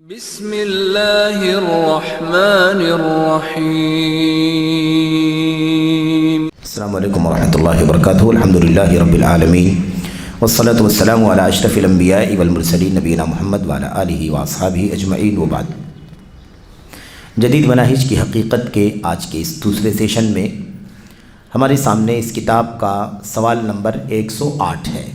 بسم اللہ الرحمن الرحیم۔ السلام علیکم ورحمۃ اللہ وبرکاتہ۔ الحمدللہ رب العالمین والصلاة والسلام علی اشرف الانبیاء والمرسلین نبینا محمد وعلی آلہ واصحابہ اجمعین وبعد۔ جدید مناہج کی حقیقت کے آج کے اس دوسرے سیشن میں ہمارے سامنے اس کتاب کا سوال نمبر 108 ہے۔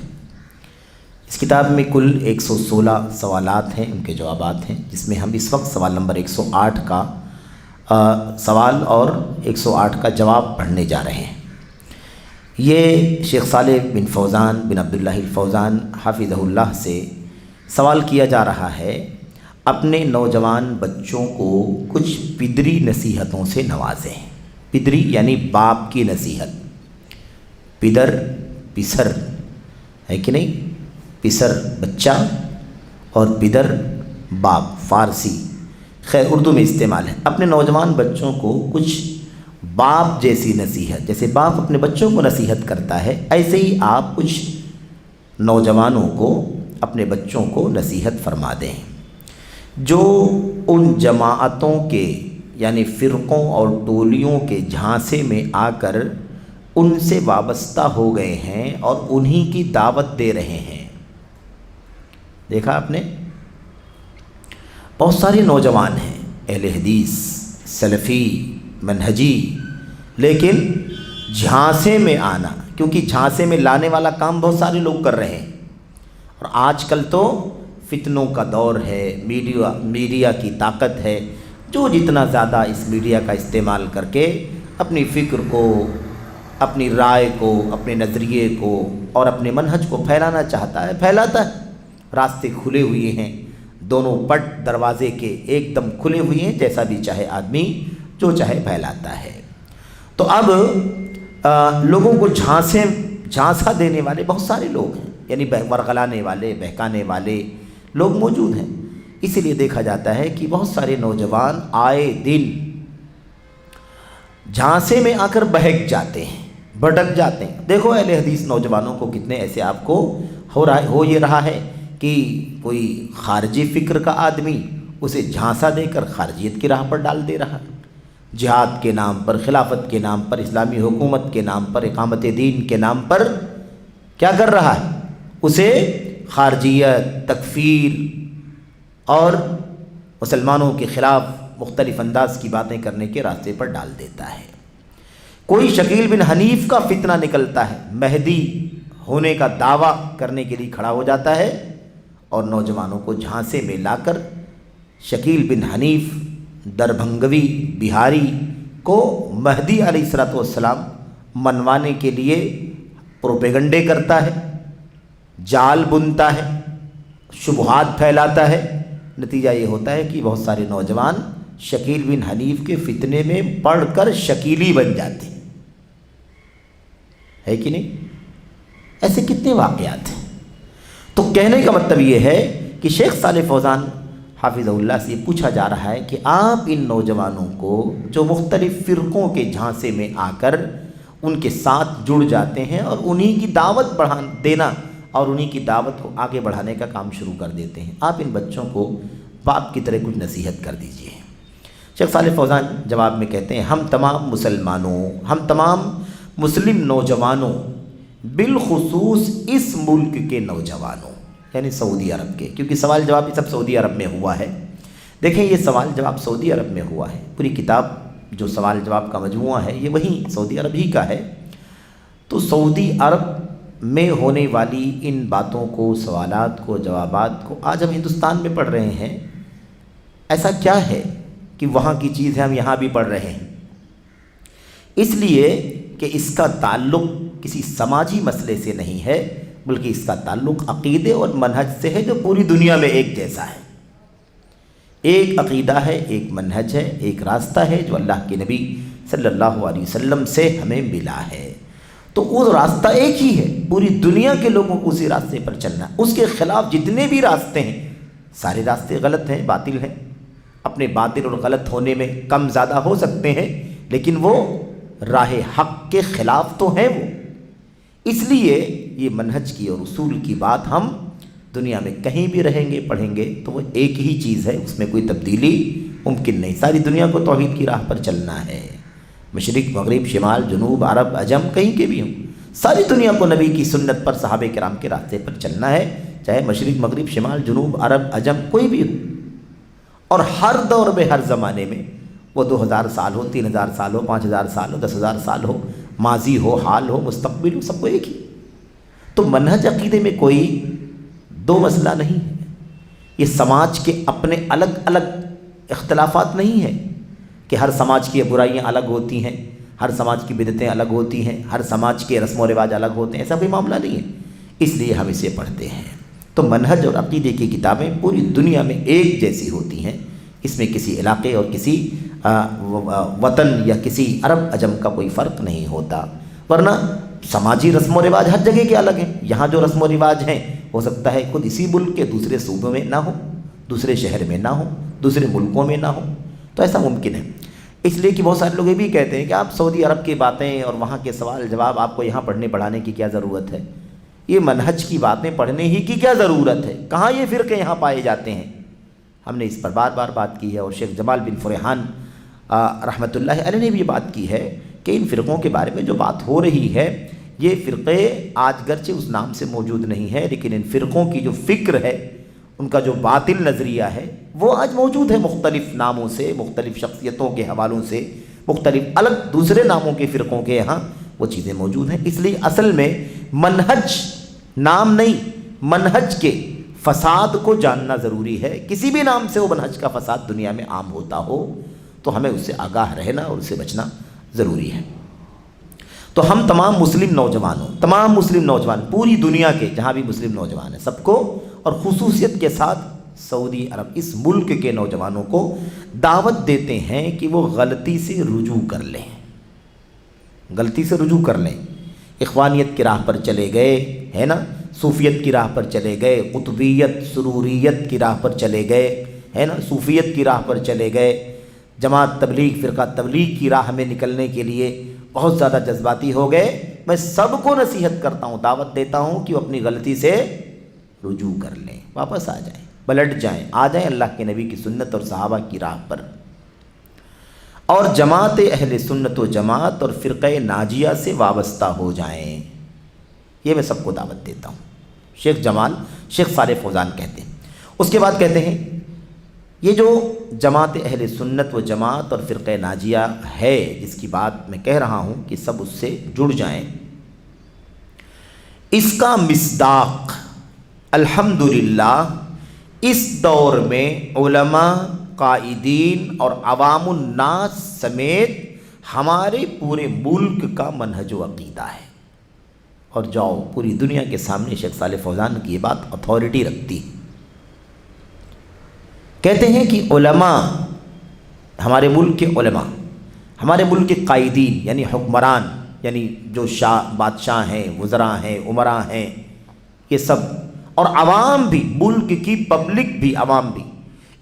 اس کتاب میں کل 116 سوالات ہیں، ان کے جوابات ہیں، جس میں ہم اس وقت سوال نمبر 108 کا سوال اور 108 کا جواب پڑھنے جا رہے ہیں۔ یہ شیخ صالح بن فوزان بن عبداللہ الفوزان حافظہ اللہ سے سوال کیا جا رہا ہے، اپنے نوجوان بچوں کو کچھ پدری نصیحتوں سے نوازیں۔ پدری یعنی باپ کی نصیحت، پدر پسر ہے کہ نہیں، پسر بچہ اور پدر باپ فارسی، خیر اردو میں استعمال ہے۔ اپنے نوجوان بچوں کو کچھ باپ جیسی نصیحت، جیسے باپ اپنے بچوں کو نصیحت کرتا ہے، ایسے ہی آپ کچھ نوجوانوں کو، اپنے بچوں کو نصیحت فرما دیں جو ان جماعتوں کے یعنی فرقوں اور ٹولیوں کے جھانسے میں آ کر ان سے وابستہ ہو گئے ہیں اور انہی کی دعوت دے رہے ہیں۔ دیکھا آپ نے، بہت سارے نوجوان ہیں اہل حدیث سلفی منہجی، لیکن جھانسے میں آنا، کیونکہ جھانسے میں لانے والا کام بہت سارے لوگ کر رہے ہیں، اور آج کل تو فتنوں کا دور ہے، میڈیا کی طاقت ہے، جو جتنا زیادہ اس میڈیا کا استعمال کر کے اپنی فکر کو، اپنی رائے کو، اپنے نظریے کو اور اپنے منہج کو پھیلانا چاہتا ہے پھیلاتا ہے۔ راستے کھلے ہوئے ہیں، دونوں پٹ دروازے کے ایک دم کھلے ہوئے ہیں، جیسا بھی چاہے آدمی جو چاہے پھیلاتا ہے۔ تو اب لوگوں کو جھانسا دینے والے بہت سارے لوگ ہیں، یعنی ورغلانے والے، بہکانے والے لوگ موجود ہیں۔ اسی لیے دیکھا جاتا ہے کہ بہت سارے نوجوان آئے دن جھانسے میں آ کر بہک جاتے ہیں، بھٹک جاتے ہیں۔ دیکھو اہل حدیث نوجوانوں کو کتنے ایسے آپ کو ہو یہ رہا ہے کہ کوئی خارجی فکر کا آدمی اسے جھانسا دے کر خارجیت کی راہ پر ڈال دے رہا ہے، جہاد کے نام پر، خلافت کے نام پر، اسلامی حکومت کے نام پر، اقامت دین کے نام پر کیا کر رہا ہے، اسے خارجیت، تکفیر اور مسلمانوں کے خلاف مختلف انداز کی باتیں کرنے کے راستے پر ڈال دیتا ہے۔ کوئی شکیل بن حنیف کا فتنہ نکلتا ہے، مہدی ہونے کا دعویٰ کرنے کے لیے کھڑا ہو جاتا ہے اور نوجوانوں کو جھانسے میں لا کر شکیل بن حنیف دربھنگوی بہاری کو مہدی علیہ السلام منوانے کے لیے پروپیگنڈے کرتا ہے، جال بنتا ہے، شبہات پھیلاتا ہے۔ نتیجہ یہ ہوتا ہے کہ بہت سارے نوجوان شکیل بن حنیف کے فتنے میں پڑھ کر شکیلی بن جاتے ہے کہ نہیں؟ ایسے کتنے واقعات ہیں۔ تو کہنے کا مطلب یہ ہے کہ شیخ صالح فوزان حافظہ اللہ سے یہ پوچھا جا رہا ہے کہ آپ ان نوجوانوں کو جو مختلف فرقوں کے جھانسے میں آ کر ان کے ساتھ جڑ جاتے ہیں اور انہی کی دعوت دینا اور انہی کی دعوت کو آگے بڑھانے کا کام شروع کر دیتے ہیں، آپ ان بچوں کو باپ کی طرح کچھ نصیحت کر دیجئے۔ شیخ صالح فوزان جواب میں کہتے ہیں، ہم تمام مسلم نوجوانوں، بالخصوص اس ملک کے نوجوانوں یعنی سعودی عرب کے، کیونکہ سوال جواب یہ سب سعودی عرب میں ہوا ہے۔ دیکھیں یہ سوال جواب سعودی عرب میں ہوا ہے، پوری کتاب جو سوال جواب کا مجموعہ ہے یہ وہیں سعودی عرب ہی کا ہے۔ تو سعودی عرب میں ہونے والی ان باتوں کو، سوالات کو، جوابات کو آج ہم ہندوستان میں پڑھ رہے ہیں۔ ایسا کیا ہے کہ وہاں کی چیز ہے ہم یہاں بھی پڑھ رہے ہیں؟ اس لیے کہ اس کا تعلق کسی سماجی مسئلے سے نہیں ہے، بلکہ اس کا تعلق عقیدے اور منہج سے ہے جو پوری دنیا میں ایک جیسا ہے۔ ایک عقیدہ ہے، ایک منہج ہے، ایک راستہ ہے جو اللہ کے نبی صلی اللہ علیہ وسلم سے ہمیں ملا ہے۔ تو وہ راستہ ایک ہی ہے، پوری دنیا کے لوگوں کو اسی راستے پر چلنا ہے۔ اس کے خلاف جتنے بھی راستے ہیں سارے راستے غلط ہیں، باطل ہیں، اپنے باطل اور غلط ہونے میں کم زیادہ ہو سکتے ہیں، لیکن وہ راہ حق کے خلاف تو ہیں وہ۔ اس لیے یہ منہج کی اور اصول کی بات ہم دنیا میں کہیں بھی رہیں گے پڑھیں گے تو وہ ایک ہی چیز ہے، اس میں کوئی تبدیلی ممکن نہیں۔ ساری دنیا کو توحید کی راہ پر چلنا ہے، مشرق مغرب شمال جنوب عرب عجم کہیں کے بھی ہوں، ساری دنیا کو نبی کی سنت پر صحابہ کرام کے راستے پر چلنا ہے، چاہے مشرق مغرب شمال جنوب عرب عجم کوئی بھی ہو۔ اور ہر دور میں ہر زمانے میں، وہ 2000 سال ہو 3000 سال ہو 5000 سال ہو 10,000 سال ہو، ماضی ہو حال ہو مستقبل ہو، سب کو ایک ہی۔ تو منہج عقیدے میں کوئی دو مسئلہ نہیں ہے، یہ سماج کے اپنے الگ الگ اختلافات نہیں ہیں کہ ہر سماج کی برائیاں الگ ہوتی ہیں، ہر سماج کی بدعتیں الگ ہوتی ہیں، ہر سماج کے رسم و رواج الگ ہوتے ہیں، ایسا کوئی معاملہ نہیں ہے، اس لیے ہم اسے پڑھتے ہیں۔ تو منہج اور عقیدے کی کتابیں پوری دنیا میں ایک جیسی ہوتی ہیں، اس میں کسی علاقے اور کسی وطن یا کسی عرب عجم کا کوئی فرق نہیں ہوتا، ورنہ سماجی رسم و رواج ہر جگہ کے الگ ہیں۔ یہاں جو رسم و رواج ہیں ہو سکتا ہے خود اسی ملک کے دوسرے صوبوں میں نہ ہو، دوسرے شہر میں نہ ہو، دوسرے ملکوں میں نہ ہو، تو ایسا ممکن ہے۔ اس لیے کہ بہت سارے لوگ یہ بھی کہتے ہیں کہ آپ سعودی عرب کی باتیں اور وہاں کے سوال جواب آپ کو یہاں پڑھنے پڑھانے کی کیا ضرورت ہے، یہ منہج کی باتیں پڑھنے ہی کی کیا ضرورت ہے، کہاں یہ فرقے یہاں پائے جاتے ہیں۔ ہم نے اس پر بار بار بات کی ہے، اور شیخ جمال بن فرحان رحمۃ اللہ علیہ نے بھی یہ بات کی ہے کہ ان فرقوں کے بارے میں جو بات ہو رہی ہے، یہ فرقے آج گرچہ اس نام سے موجود نہیں ہے، لیکن ان فرقوں کی جو فکر ہے، ان کا جو باطل نظریہ ہے، وہ آج موجود ہے، مختلف ناموں سے، مختلف شخصیتوں کے حوالوں سے، مختلف الگ دوسرے ناموں کے فرقوں کے یہاں وہ چیزیں موجود ہیں۔ اس لیے اصل میں منہج نام نہیں، منہج کے فساد کو جاننا ضروری ہے۔ کسی بھی نام سے وہ منہج کا فساد دنیا میں عام ہوتا ہو تو ہمیں اس سے آگاہ رہنا اور اس سے بچنا ضروری ہے۔ تو ہم تمام مسلم نوجوان پوری دنیا کے جہاں بھی مسلم نوجوان ہیں سب کو، اور خصوصیت کے ساتھ سعودی عرب اس ملک کے نوجوانوں کو دعوت دیتے ہیں کہ وہ غلطی سے رجوع کر لیں، غلطی سے رجوع کر لیں۔ اخوانیت کی راہ پر چلے گئے ہے نا، صوفیت کی راہ پر چلے گئے، قطبیت سروریت کی راہ پر چلے گئے ہے نا، صوفیت کی راہ پر چلے گئے، جماعت تبلیغ فرقہ تبلیغ کی راہ میں نکلنے کے لیے بہت زیادہ جذباتی ہو گئے۔ میں سب کو نصیحت کرتا ہوں، دعوت دیتا ہوں کہ وہ اپنی غلطی سے رجوع کر لیں، واپس آ جائیں، پلٹ جائیں، آ جائیں اللہ کے نبی کی سنت اور صحابہ کی راہ پر، اور جماعت اہل سنت و جماعت اور فرقہ ناجیہ سے وابستہ ہو جائیں۔ یہ میں سب کو دعوت دیتا ہوں۔ شیخ جمال شیخ صالح فوزان کہتے ہیں، اس کے بعد کہتے ہیں یہ جو جماعت اہل سنت و جماعت اور فرقہ ناجیہ ہے جس کی بات میں کہہ رہا ہوں کہ سب اس سے جڑ جائیں، اس کا مصداق الحمدللہ اس دور میں علماء قائدین اور عوام الناس سمیت ہمارے پورے ملک کا منہج و عقیدہ ہے۔ اور جاؤ پوری دنیا کے سامنے شیخ صالح فوزان کی یہ بات اتھارٹی رکھتی ہے۔ کہتے ہیں کہ علماء، ہمارے ملک کے علماء، ہمارے ملک کے قائدین یعنی حکمران، یعنی جو بادشاہ ہیں، وزراء ہیں، امراء ہیں، یہ سب، اور عوام بھی، ملک کی پبلک بھی، عوام بھی،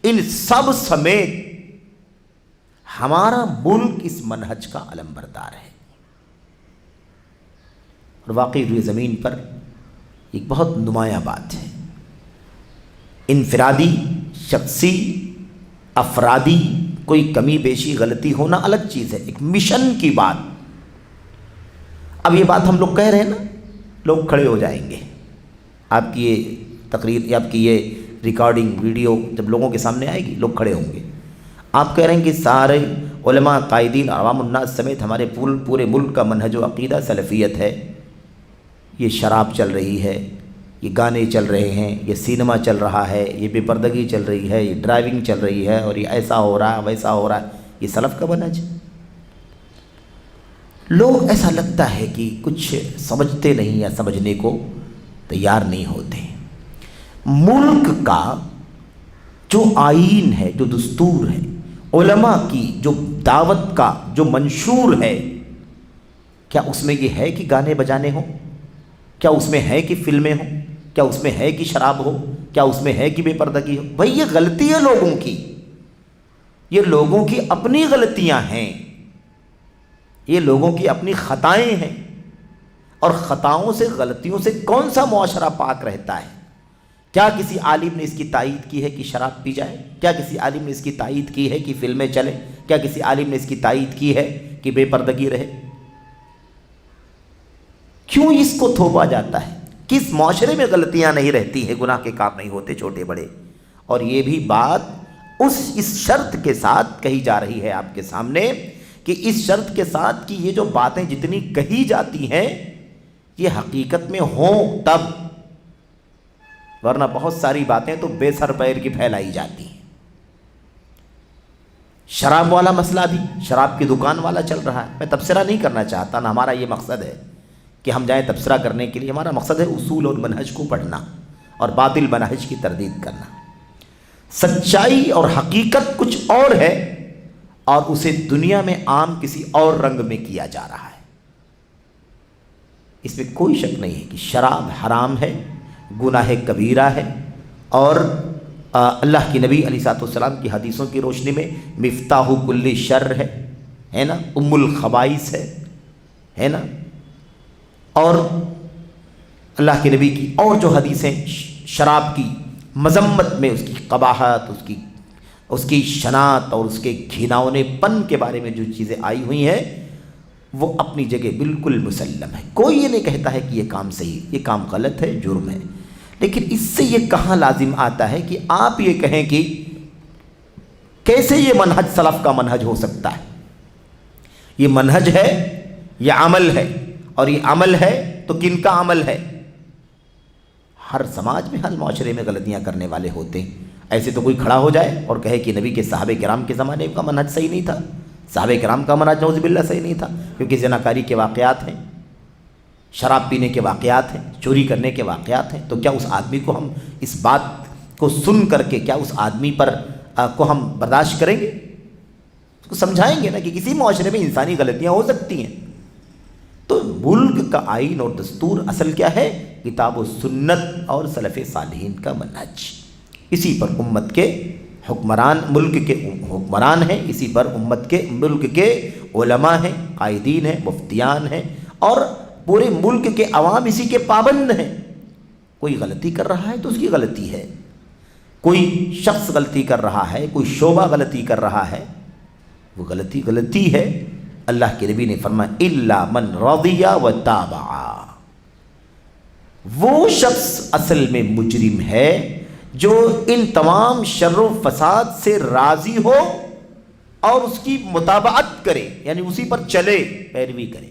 ان سب سمیت ہمارا ملک اس منہج کا علم بردار ہے۔ اور واقعی روئے زمین پر ایک بہت نمایاں بات ہے۔ انفرادی، شخصی، افرادی کوئی کمی بیشی غلطی ہونا الگ چیز ہے، ایک مشن کی بات۔ اب یہ بات ہم لوگ کہہ رہے ہیں نا، لوگ کھڑے ہو جائیں گے، آپ کی یہ تقریر یا آپ کی یہ ریکارڈنگ ویڈیو جب لوگوں کے سامنے آئے گی، لوگ کھڑے ہوں گے۔ آپ کہہ رہے ہیں کہ سارے علماء قائدین عوام الناس سمیت ہمارے پورے ملک کا منہج و عقیدہ سلفیت ہے، یہ شراب چل رہی ہے، یہ گانے چل رہے ہیں، یہ سینما چل رہا ہے، یہ بے پردگی چل رہی ہے، یہ ڈرائیونگ چل رہی ہے، اور یہ ایسا ہو رہا ہے ویسا ہو رہا ہے، یہ سلف کا منہج۔ لوگ ایسا لگتا ہے کہ کچھ سمجھتے نہیں یا سمجھنے کو تیار نہیں ہوتے۔ ملک کا جو آئین ہے، جو دستور ہے، علماء کی جو دعوت کا جو منشور ہے، کیا اس میں یہ ہے کہ گانے بجانے ہوں؟ کیا اس میں ہے کہ فلمیں ہوں؟ کیا اس میں ہے کہ شراب ہو؟ کیا اس میں ہے کہ بے پردگی ہو؟ بھئی یہ غلطی ہے لوگوں کی، یہ لوگوں کی اپنی غلطیاں ہیں، یہ لوگوں کی اپنی خطائیں ہیں، اور خطاؤں سے غلطیوں سے کون سا معاشرہ پاک رہتا ہے؟ کیا کسی عالم نے اس کی تائید کی ہے کہ شراب پی جائے؟ کیا کسی عالم نے اس کی تائید کی ہے کہ فلمیں چلیں؟ کیا کسی عالم نے اس کی تائید کی ہے کہ بے پردگی رہے؟ کیوں اس کو تھوپا جاتا ہے؟ کس معاشرے میں غلطیاں نہیں رہتی ہیں، گناہ کے کام نہیں ہوتے چھوٹے بڑے؟ اور یہ بھی بات اس شرط کے ساتھ کہی جا رہی ہے آپ کے سامنے کہ اس شرط کے ساتھ کہ یہ جو باتیں جتنی کہی جاتی ہیں یہ حقیقت میں ہوں تب، ورنہ بہت ساری باتیں تو بے سر پیر کی پھیلائی جاتی ہیں۔ شراب والا مسئلہ بھی، شراب کی دکان والا چل رہا ہے۔ میں تبصرہ نہیں کرنا چاہتا، نہ ہمارا یہ مقصد ہے کہ ہم جائیں تبصرہ کرنے کے لیے، ہمارا مقصد ہے اصول اور منہج کو پڑھنا اور باطل منہج کی تردید کرنا۔ سچائی اور حقیقت کچھ اور ہے اور اسے دنیا میں عام کسی اور رنگ میں کیا جا رہا ہے۔ اس میں کوئی شک نہیں ہے کہ شراب حرام ہے، گناہ کبیرہ ہے، اور اللہ کی نبی علیہ السلام کی حدیثوں کی روشنی میں مفتاح کل شر ہے نا، ام الخبائث ہے نا، اور اللہ کے نبی کی اور جو حدیثیں شراب کی مذمت میں، اس کی قباحت، اس کی شناعت اور اس کے گھناؤنے پن کے بارے میں جو چیزیں آئی ہوئی ہیں وہ اپنی جگہ بالکل مسلم ہے۔ کوئی یہ نہیں کہتا ہے کہ یہ کام صحیح، یہ کام غلط ہے، جرم ہے، لیکن اس سے یہ کہاں لازم آتا ہے کہ آپ یہ کہیں کہ کیسے یہ منہج سلف کا منہج ہو سکتا ہے؟ یہ منہج ہے، یہ عمل ہے، اور یہ عمل ہے تو کن کا عمل ہے؟ ہر سماج میں، ہر معاشرے میں غلطیاں کرنے والے ہوتے ہیں۔ ایسے تو کوئی کھڑا ہو جائے اور کہے کہ نبی کے صحابہ کرام کے زمانے کا منہج صحیح نہیں تھا، صحابہ کرام کا منہج نعوذ باللہ صحیح نہیں تھا، کیونکہ زناکاری کے واقعات ہیں، شراب پینے کے واقعات ہیں، چوری کرنے کے واقعات ہیں، تو کیا اس آدمی کو ہم اس بات کو سن کر کے کیا اس آدمی پر کو ہم برداشت کریں گے؟ اس کو سمجھائیں گے نا کہ کسی معاشرے میں انسانی غلطیاں ہو سکتی ہیں۔ تو ملک کا آئین اور دستور اصل کیا ہے؟ کتاب و سنت اور سلف صالحین کا منہج۔ اسی پر امت کے حکمران، ملک کے حکمران ہیں، اسی پر امت کے ملک کے علماء ہیں، قائدین ہیں، مفتیان ہیں، اور پورے ملک کے عوام اسی کے پابند ہیں۔ کوئی غلطی کر رہا ہے تو اس کی غلطی ہے، کوئی شخص غلطی کر رہا ہے، کوئی شعبہ غلطی کر رہا ہے، وہ غلطی ہے۔ اللہ کے نبی نے فرمایا الا من رضی و تابع، وہ شخص اصل میں مجرم ہے جو ان تمام شر و فساد سے راضی ہو اور اس کی متابعت کرے، یعنی اسی پر چلے، پیروی کرے۔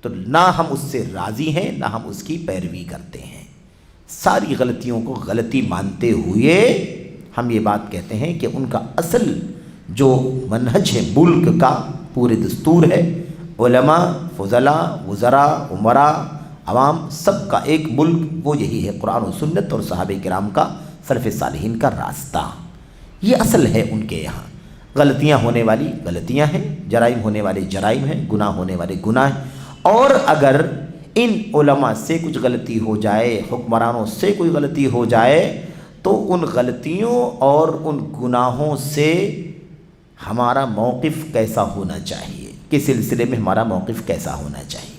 تو نہ ہم اس سے راضی ہیں، نہ ہم اس کی پیروی کرتے ہیں۔ ساری غلطیوں کو غلطی مانتے ہوئے ہم یہ بات کہتے ہیں کہ ان کا اصل جو منہج ہے، ملک کا پورے دستور ہے، علماء، فضلاء، وزراء، عمراء، عوام، سب کا ایک ملک وہ یہی ہے، قرآن و سنت اور صحابہ کرام کا، سلف صالحین کا راستہ۔ یہ اصل ہے ان کے یہاں۔ غلطیاں ہونے والی غلطیاں ہیں، جرائم ہونے والے جرائم ہیں، گناہ ہونے والے گناہ ہیں، اور اگر ان علماء سے کچھ غلطی ہو جائے، حکمرانوں سے کوئی غلطی ہو جائے، تو ان غلطیوں اور ان گناہوں سے ہمارا موقف کیسا ہونا چاہیے، کس سلسلے میں ہمارا موقف کیسا ہونا چاہیے۔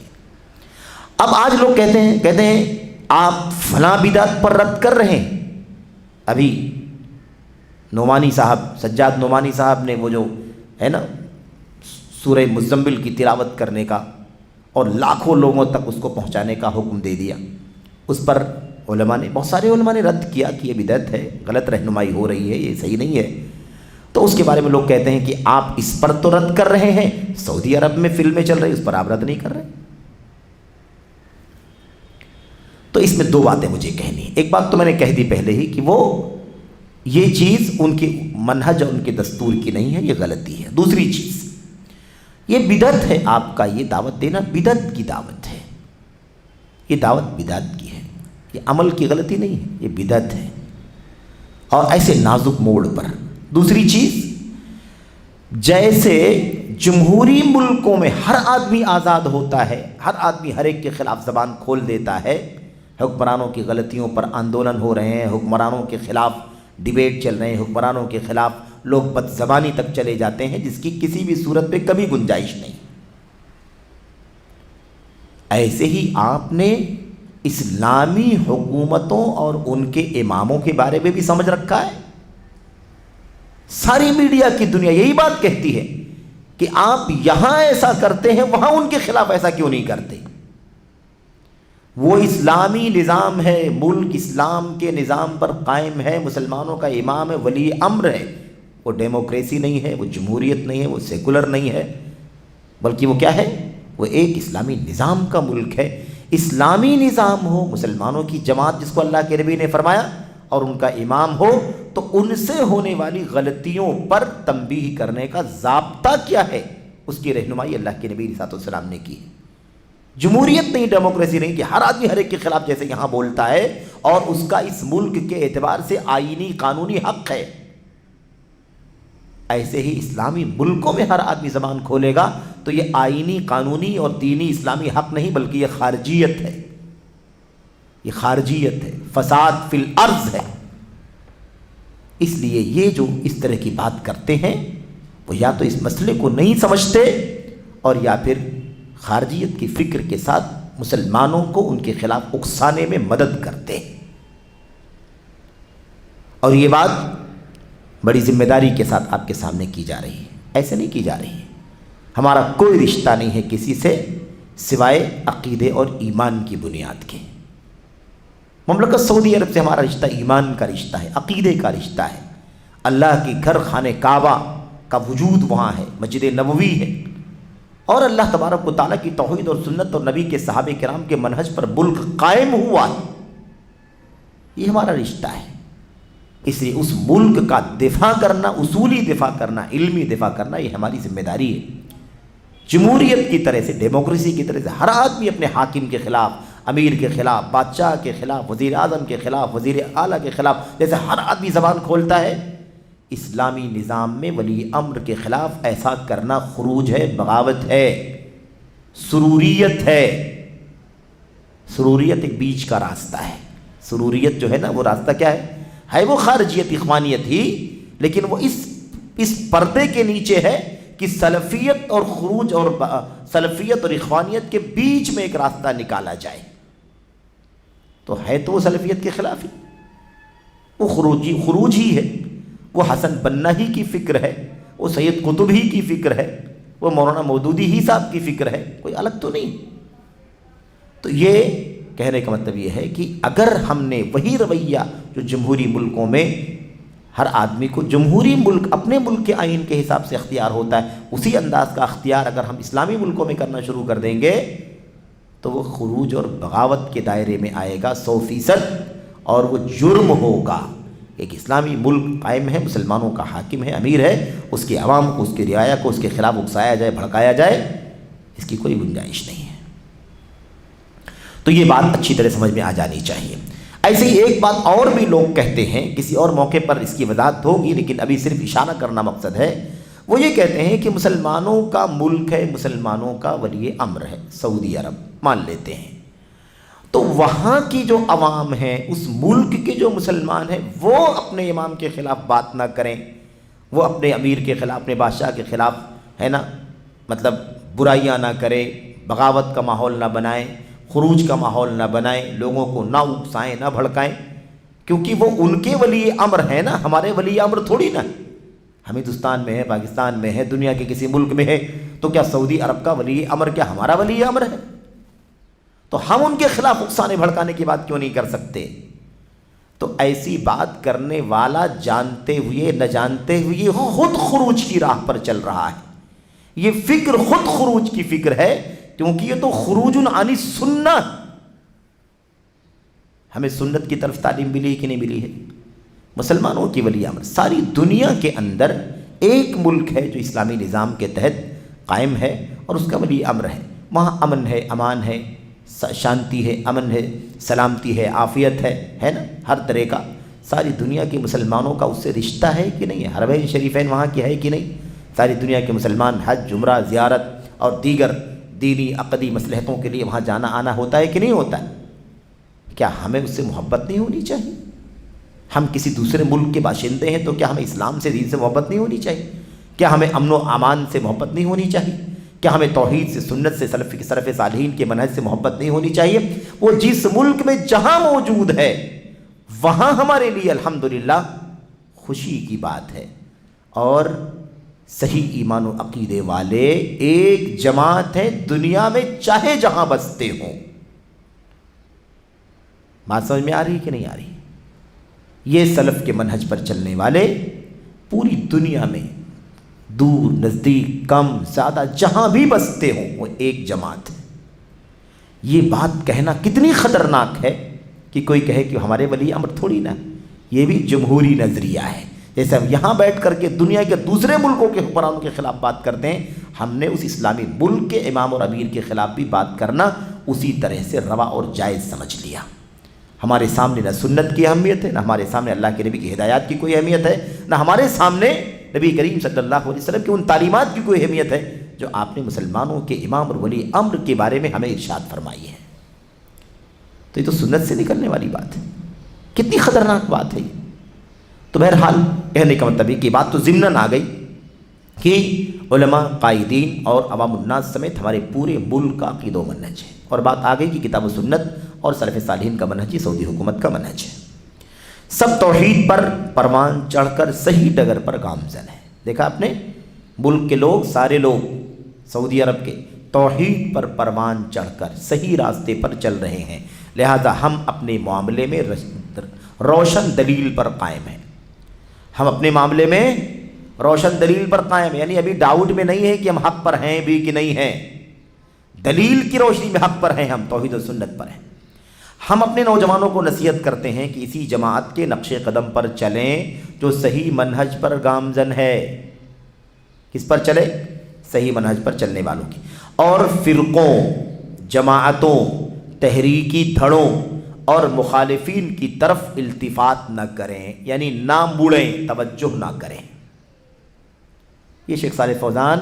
اب آج لوگ کہتے ہیں آپ فلاں بدعت پر رد کر رہے ہیں۔ ابھی نعمانی صاحب، سجاد نعمانی صاحب نے وہ جو ہے نا سورہ مزمل کی تلاوت کرنے کا اور لاکھوں لوگوں تک اس کو پہنچانے کا حکم دے دیا، اس پر علماء نے، بہت سارے علماء نے رد کیا کہ یہ بدعت ہے، غلط رہنمائی ہو رہی ہے، یہ صحیح نہیں ہے۔ تو اس کے بارے میں لوگ کہتے ہیں کہ آپ اس پر تو رد کر رہے ہیں، سعودی عرب میں فلمیں چل رہی، اس پر آپ رد نہیں کر رہے۔ تو اس میں دو باتیں مجھے کہنی ہیں۔ ایک بات تو میں نے کہہ دی پہلے ہی کہ وہ یہ چیز ان کی منہج اور ان کے دستور کی نہیں ہے، یہ غلطی ہے۔ دوسری چیز، یہ بدعت ہے، آپ کا یہ دعوت دینا بدعت کی دعوت ہے، یہ دعوت بدعت کی ہے، یہ عمل کی غلطی نہیں ہے، یہ بدعت ہے، اور ایسے نازک موڑ پر۔ دوسری چیز، جیسے جمہوری ملکوں میں ہر آدمی آزاد ہوتا ہے، ہر آدمی ہر ایک کے خلاف زبان کھول دیتا ہے، حکمرانوں کی غلطیوں پر آندولن ہو رہے ہیں، حکمرانوں کے خلاف ڈیبیٹ چل رہے ہیں، حکمرانوں کے خلاف لوگ بد زبانی تک چلے جاتے ہیں، جس کی کسی بھی صورت پہ کبھی گنجائش نہیں۔ ایسے ہی آپ نے اسلامی حکومتوں اور ان کے اماموں کے بارے میں بھی سمجھ رکھا ہے؟ ساری میڈیا کی دنیا یہی بات کہتی ہے کہ آپ یہاں ایسا کرتے ہیں وہاں ان کے خلاف ایسا کیوں نہیں کرتے؟ وہ اسلامی نظام ہے، ملک اسلام کے نظام پر قائم ہے، مسلمانوں کا امام ہے، ولی امر ہے۔ وہ ڈیموکریسی نہیں ہے، وہ جمہوریت نہیں ہے، وہ سیکولر نہیں ہے، بلکہ وہ کیا ہے؟ وہ ایک اسلامی نظام کا ملک ہے۔ اسلامی نظام ہو، مسلمانوں کی جماعت جس کو اللہ کے نبی نے فرمایا، اور ان کا امام ہو، تو ان سے ہونے والی غلطیوں پر تنبیہ کرنے کا ضابطہ کیا ہے، اس کی رہنمائی اللہ کے نبی صلی اللہ علیہ وسلم نے کی۔ جمہوریت نہیں، ڈیموکریسی نہیں کہ ہر آدمی ہر ایک کے خلاف جیسے یہاں بولتا ہے اور اس کا اس ملک کے اعتبار سے آئینی قانونی حق ہے، ایسے ہی اسلامی ملکوں میں ہر آدمی زبان کھولے گا تو یہ آئینی قانونی اور دینی اسلامی حق نہیں بلکہ یہ خارجیت ہے، یہ خارجیت ہے، فساد فی الارض ہے۔ اس لیے یہ جو اس طرح کی بات کرتے ہیں وہ یا تو اس مسئلے کو نہیں سمجھتے اور یا پھر خارجیت کی فکر کے ساتھ مسلمانوں کو ان کے خلاف اکسانے میں مدد کرتے ہیں۔ اور یہ بات بڑی ذمہ داری کے ساتھ آپ کے سامنے کی جا رہی ہے، ایسے نہیں کی جا رہی ہے۔ ہمارا کوئی رشتہ نہیں ہے کسی سے سوائے عقیدے اور ایمان کی بنیاد کے۔ مملکت سعودی عرب سے ہمارا رشتہ ایمان کا رشتہ ہے، عقیدے کا رشتہ ہے۔ اللہ کی گھر خانہ کعبہ کا وجود وہاں ہے، مسجد نبوی ہے، اور اللہ تبارک و تعالیٰ کی توحید اور سنت اور نبی کے صحابہ کرام کے منہج پر ملک قائم ہوا ہے، یہ ہمارا رشتہ ہے۔ اس لیے اس ملک کا دفاع کرنا، اصولی دفاع کرنا، علمی دفاع کرنا، یہ ہماری ذمہ داری ہے۔ جمہوریت کی طرح سے، ڈیموکریسی کی طرح سے ہر آدمی اپنے حاکم کے خلاف، امیر کے خلاف، بادشاہ کے خلاف، وزیر اعظم کے خلاف، وزیر اعلیٰ کے خلاف جیسے ہر آدمی زبان کھولتا ہے، اسلامی نظام میں ولی امر کے خلاف ایسا کرنا خروج ہے، بغاوت ہے، سروریت ہے۔ سروریت ایک بیچ کا راستہ ہے۔ سروریت جو ہے نا، وہ راستہ کیا ہے وہ خارجیت، اخوانیت ہی، لیکن وہ اس پردے کے نیچے ہے کہ سلفیت اور خروج اور سلفیت اور اخوانیت کے بیچ میں ایک راستہ نکالا جائے۔ تو ہے تو وہ سلفیت کے خلاف ہی، وہ خروج ہی ہے، وہ حسن بننا ہی کی فکر ہے، وہ سید قطب ہی کی فکر ہے، وہ مولانا مودودی ہی صاحب کی فکر ہے، کوئی الگ تو نہیں۔ تو یہ کہنے کا مطلب یہ ہے کہ اگر ہم نے وہی رویہ جو جمہوری ملکوں میں ہر آدمی کو جمہوری ملک اپنے ملک کے آئین کے حساب سے اختیار ہوتا ہے، اسی انداز کا اختیار اگر ہم اسلامی ملکوں میں کرنا شروع کر دیں گے تو وہ خروج اور بغاوت کے دائرے میں آئے گا 100%، اور وہ جرم ہوگا۔ ایک اسلامی ملک قائم ہے، مسلمانوں کا حاکم ہے، امیر ہے، اس کی عوام کو، اس کی رعایا کو اس کے خلاف اکسایا جائے، بھڑکایا جائے، اس کی کوئی گنجائش نہیں ہے۔ تو یہ بات اچھی طرح سمجھ میں آ جانی چاہیے۔ ایسے ہی ایک بات اور بھی لوگ کہتے ہیں، کسی اور موقع پر اس کی وضاحت ہوگی، لیکن ابھی صرف اشارہ کرنا مقصد ہے۔ وہ یہ کہتے ہیں کہ مسلمانوں کا ملک ہے، مسلمانوں کا ولی امر ہے، سعودی عرب مان لیتے ہیں، تو وہاں کی جو عوام ہیں، اس ملک کے جو مسلمان ہیں، وہ اپنے امام کے خلاف بات نہ کریں، وہ اپنے امیر کے خلاف، اپنے بادشاہ کے خلاف ہے نا، مطلب برائیاں نہ کریں، بغاوت کا ماحول نہ بنائیں، خروج کا ماحول نہ بنائیں، لوگوں کو نہ اکسائیں، نہ بھڑکائیں، کیونکہ وہ ان کے ولی امر ہیں نا، ہمارے ولی امر تھوڑی نا۔ ہم ہندوستان میں ہے، پاکستان میں ہے، دنیا کے کسی ملک میں ہے، تو کیا سعودی عرب کا ولی امر کیا ہمارا ولی امر ہے؟ تو ہم ان کے خلاف اکسانے بھڑکانے کی بات کیوں نہیں کر سکتے؟ تو ایسی بات کرنے والا جانتے ہوئے نہ جانتے ہوئے خود خروج کی راہ پر چل رہا ہے۔ یہ فکر خود خروج کی فکر ہے، کیونکہ یہ تو خروج عن السنہ۔ ہمیں سنت کی طرف تعلیم ملی کہ نہیں ملی ہے؟ مسلمانوں کی ولی امر ساری دنیا کے اندر ایک ملک ہے جو اسلامی نظام کے تحت قائم ہے اور اس کا ولی امر ہے، وہاں امن ہے، امان ہے، شانتی ہے، امن ہے، سلامتی ہے، عافیت ہے نا، ہر طرح کا۔ ساری دنیا کے مسلمانوں کا اس سے رشتہ ہے کہ نہیں ہے؟ حرمین شریفین وہاں کی ہے کہ نہیں؟ ساری دنیا کے مسلمان حج، عمرہ، زیارت اور دیگر دینی عقدی مصلحتوں کے لیے وہاں جانا آنا ہوتا ہے کہ نہیں ہوتا ہے؟ کیا ہمیں اس سے محبت نہیں ہونی چاہیے؟ ہم کسی دوسرے ملک کے باشندے ہیں تو کیا ہمیں اسلام سے، دین سے محبت نہیں ہونی چاہیے؟ کیا ہمیں امن و امان سے محبت نہیں ہونی چاہیے؟ کیا ہمیں توحید سے، سنت سے، سلف صالحین کے منہج سے محبت نہیں ہونی چاہیے؟ وہ جس ملک میں جہاں موجود ہے وہاں ہمارے لیے الحمدللہ خوشی کی بات ہے، اور صحیح ایمان و عقیدے والے ایک جماعت ہے دنیا میں چاہے جہاں بستے ہوں۔ بات سمجھ میں آ رہی کہ نہیں آ رہی؟ یہ سلف کے منہج پر چلنے والے پوری دنیا میں دور نزدیک کم زیادہ جہاں بھی بستے ہوں وہ ایک جماعت ہے۔ یہ بات کہنا کتنی خطرناک ہے کہ کوئی کہے کہ ہمارے ولی امر تھوڑی نا، یہ بھی جمہوری نظریہ ہے۔ جیسے ہم یہاں بیٹھ کر کے دنیا کے دوسرے ملکوں کے حکمرانوں کے خلاف بات کرتے ہیں، ہم نے اس اسلامی ملک کے امام اور امیر کے خلاف بھی بات کرنا اسی طرح سے روا اور جائز سمجھ لیا۔ ہمارے سامنے نہ سنت کی اہمیت ہے، نہ ہمارے سامنے اللہ کے نبی کی ہدایات کی کوئی اہمیت ہے، نہ ہمارے سامنے نبی کریم صلی اللہ علیہ وسلم کی ان تعلیمات کی کوئی اہمیت ہے جو آپ نے مسلمانوں کے امام اور ولی امر کے بارے میں ہمیں ارشاد فرمائی ہے۔ تو یہ تو سنت سے نکلنے والی بات ہے، کتنی خطرناک بات ہے یہ۔ تو بہرحال کہنے کا مطلب یہ کہ بات تو ضمناً آ گئی کہ علماء، قائدین اور عوام الناس سمیت ہمارے پورے ملک کا عقیدہ و منہج ہے، اور بات آ گئی کہ کتاب و سنت اور سلف صالحین کا منہج ہی سعودی حکومت کا منہج ہے۔ سب توحید پر پروان چڑھ کر صحیح ڈگر پر گامزن ہے۔ دیکھا آپ نے، ملک کے لوگ، سارے لوگ سعودی عرب کے توحید پر پروان چڑھ کر صحیح راستے پر چل رہے ہیں، لہذا ہم اپنے معاملے میں روشن دلیل پر قائم ہیں۔ ہم اپنے معاملے میں روشن دلیل پر قائم ہیں، یعنی ابھی ڈاؤٹ میں نہیں ہے کہ ہم حق پر ہیں بھی کہ نہیں ہیں، دلیل کی روشنی میں حق پر ہیں، ہم توحید و سنت پر ہیں۔ ہم اپنے نوجوانوں کو نصیحت کرتے ہیں کہ اسی جماعت کے نقش قدم پر چلیں جو صحیح منہج پر گامزن ہے۔ کس پر چلے؟ صحیح منہج پر چلنے والوں کی، اور فرقوں، جماعتوں، تحریکی دھڑوں اور مخالفین کی طرف التفات نہ کریں، یعنی نہ مڑیں، توجہ نہ کریں۔ یہ شیخ صالح فوزان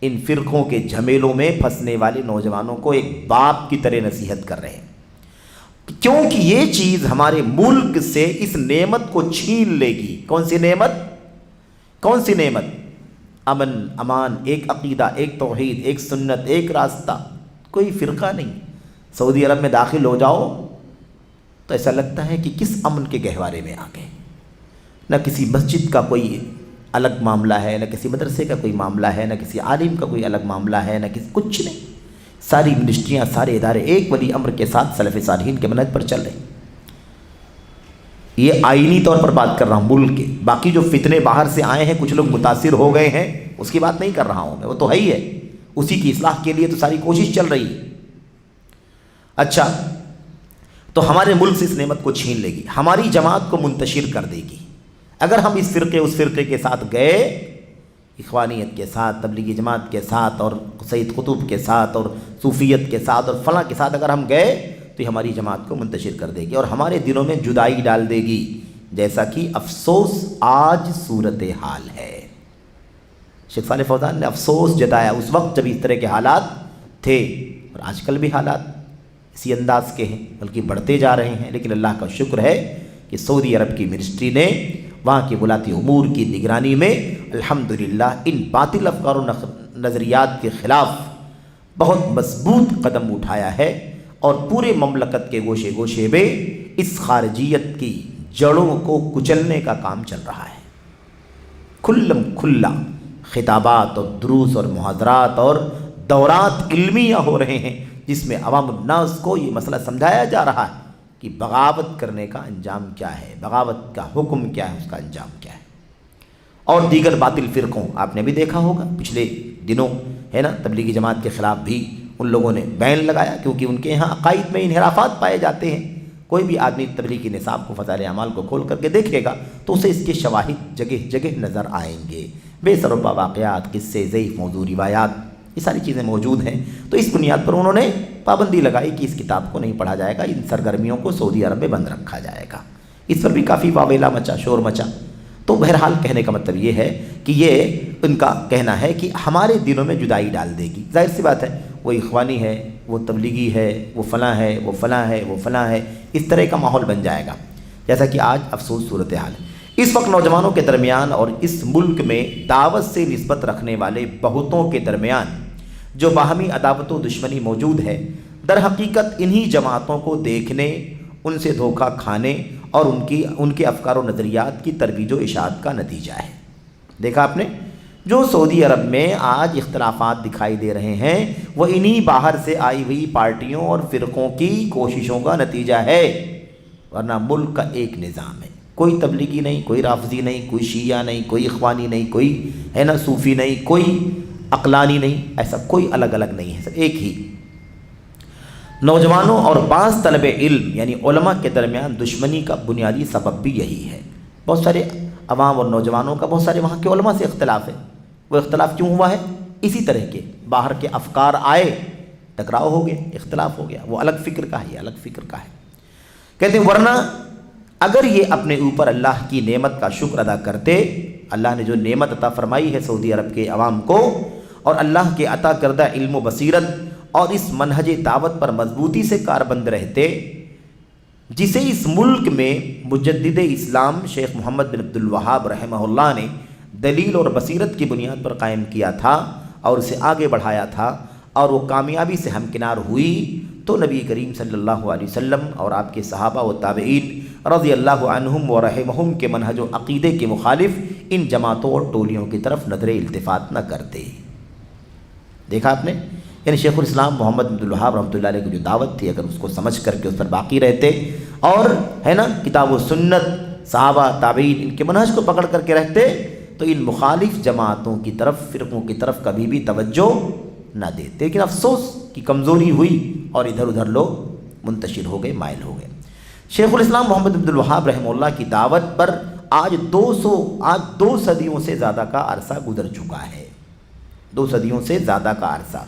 ان فرقوں کے جھمیلوں میں پھنسنے والے نوجوانوں کو ایک باپ کی طرح نصیحت کر رہے ہیں، کیونکہ یہ چیز ہمارے ملک سے اس نعمت کو چھین لے گی۔ کون سی نعمت؟ کون سی نعمت؟ امن، امان، ایک عقیدہ، ایک توحید، ایک سنت، ایک راستہ، کوئی فرقہ نہیں۔ سعودی عرب میں داخل ہو جاؤ تو ایسا لگتا ہے کہ کس امن کے گہوارے میں آ گئے۔ نہ کسی مسجد کا کوئی الگ معاملہ ہے، نہ کسی مدرسے کا کوئی معاملہ ہے، نہ کسی عالم کا کوئی الگ معاملہ ہے، نہ کسی، کچھ نہیں۔ ساری منسٹریاں، سارے ادارے ایک ولی امر کے ساتھ سلف صالحین کے منہج پر چل رہے ہیں۔ یہ آئینی طور پر بات کر رہا ہوں ملک کے، باقی جو فتنے باہر سے آئے ہیں، کچھ لوگ متاثر ہو گئے ہیں، اس کی بات نہیں کر رہا ہوں میں، وہ تو ہے ہی ہے، اسی کی اصلاح کے لیے تو ساری کوشش چل رہی ہے۔ اچھا، تو ہمارے ملک سے اس نعمت کو چھین لے گی، ہماری جماعت کو منتشر کر دے گی۔ اگر ہم اس فرقے اس فرقے کے ساتھ گئے، اخوانیت کے ساتھ، تبلیغی جماعت کے ساتھ، اور سید قطب کے ساتھ، اور صوفیت کے ساتھ، اور فلاں کے ساتھ اگر ہم گئے تو یہ ہماری جماعت کو منتشر کر دے گی اور ہمارے دلوں میں جدائی ڈال دے گی، جیسا کہ افسوس آج صورتحال ہے۔ شیخ صالح فوزان نے افسوس جتایا اس وقت جب اس طرح کے حالات تھے، اور آج کل بھی حالات اسی انداز کے ہیں، بلکہ بڑھتے جا رہے ہیں۔ لیکن اللہ کا شکر ہے کہ سعودی عرب کی منسٹری نے وہاں کے ولاتی امور کی نگرانی میں الحمدللہ ان باطل افکار و نظریات کے خلاف بہت مضبوط قدم اٹھایا ہے، اور پورے مملکت کے گوشے گوشے میں اس خارجیت کی جڑوں کو کچلنے کا کام چل رہا ہے۔ کھلم کھلا خطابات اور دروس اور محاضرات اور دورات علمیہ ہو رہے ہیں، جس میں عوام الناس کو یہ مسئلہ سمجھایا جا رہا ہے کہ بغاوت کرنے کا انجام کیا ہے، بغاوت کا حکم کیا ہے، اس کا انجام کیا ہے۔ اور دیگر باطل فرقوں، آپ نے بھی دیکھا ہوگا پچھلے دنوں ہے نا، تبلیغی جماعت کے خلاف بھی ان لوگوں نے بین لگایا، کیونکہ ان کے یہاں عقائد میں انحرافات پائے جاتے ہیں۔ کوئی بھی آدمی تبلیغی نصاب کو، فضائل اعمال کو کھول کر کے دیکھے گا تو اسے اس کے شواہد جگہ جگہ نظر آئیں گے، بے سروپا واقعات، قصے، ضعیف موضوع روایات، یہ ساری چیزیں موجود ہیں۔ تو اس بنیاد پر انہوں نے پابندی لگائی کہ اس کتاب کو نہیں پڑھا جائے گا، ان سرگرمیوں کو سعودی عرب میں بند رکھا جائے گا۔ اس پر بھی کافی واویلا مچا، شور مچا۔ تو بہرحال کہنے کا مطلب یہ ہے کہ یہ ان کا کہنا ہے کہ ہمارے دلوں میں جدائی ڈال دے گی۔ ظاہر سی بات ہے، وہ اخوانی ہے، وہ تبلیغی ہے، وہ فلاں ہے، وہ فلاں ہے، وہ فلاں ہے، اس طرح کا ماحول بن جائے گا، جیسا کہ آج افسوس صورتحال ہے۔ اس وقت نوجوانوں کے درمیان اور اس ملک میں دعوت سے نسبت رکھنے والے بہتوں کے درمیان جو باہمی عداوت و دشمنی موجود ہے، در حقیقت انہی جماعتوں کو دیکھنے، ان سے دھوکہ کھانے اور ان کے افکار و نظریات کی ترویج و اشاعت کا نتیجہ ہے۔ دیکھا آپ نے، جو سعودی عرب میں آج اختلافات دکھائی دے رہے ہیں وہ انہی باہر سے آئی ہوئی پارٹیوں اور فرقوں کی کوششوں کا نتیجہ ہے، ورنہ ملک کا ایک نظام ہے، کوئی تبلیغی نہیں، کوئی رافضی نہیں، کوئی شیعہ نہیں، کوئی اخوانی نہیں، کوئی صوفی نہیں، کوئی عقلانی نہیں، ایسا کوئی الگ الگ نہیں ہے، سب ایک ہی۔ نوجوانوں اور بعض طلب علم یعنی علماء کے درمیان دشمنی کا بنیادی سبب بھی یہی ہے۔ بہت سارے عوام اور نوجوانوں کا بہت سارے وہاں کے علماء سے اختلاف ہے۔ وہ اختلاف کیوں ہوا ہے؟ اسی طرح کے باہر کے افکار آئے، ٹکراؤ ہو گیا، اختلاف ہو گیا، وہ الگ فکر کا ہے، یہ الگ فکر کا ہے۔ کہتے ہیں ورنہ اگر یہ اپنے اوپر اللہ کی نعمت کا شکر ادا کرتے، اللہ نے جو نعمت عطا فرمائی ہے سعودی عرب کے عوام کو، اور اللہ کے عطا کردہ علم و بصیرت اور اس منہج دعوت پر مضبوطی سے کاربند رہتے جسے اس ملک میں مجدد اسلام شیخ محمد بن عبد الوہاب رحمہ اللہ نے دلیل اور بصیرت کی بنیاد پر قائم کیا تھا اور اسے آگے بڑھایا تھا، اور وہ کامیابی سے ہمکنار ہوئی، تو نبی کریم صلی اللہ علیہ وسلم اور آپ کے صحابہ و تابعین رضی اللہ عنہم و رحمہم کے منہج و عقیدے کے مخالف ان جماعتوں اور ٹولیوں کی طرف نظر التفات نہ کرتے۔ دیکھا آپ نے، یعنی شیخ الاسلام محمد بن عبد الوہاب رحمۃ اللہ علیہ کی جو دعوت تھی، اگر اس کو سمجھ کر کے اس پر باقی رہتے اور کتاب و سنت، صحابہ تابعین ان کے منہج کو پکڑ کر کے رہتے، تو ان مخالف جماعتوں کی طرف، فرقوں کی طرف کبھی بھی توجہ نہ دیتے۔ لیکن افسوس کی کمزوری ہوئی اور ادھر ادھر لوگ منتشر ہو گئے، مائل ہو گئے۔ شیخ الاسلام محمد بن عبد الوہاب رحمہ اللہ کی دعوت پر آج دو صدیوں سے زیادہ کا عرصہ گزر چکا ہے، 2 صدیوں سے زیادہ کا عرصہ،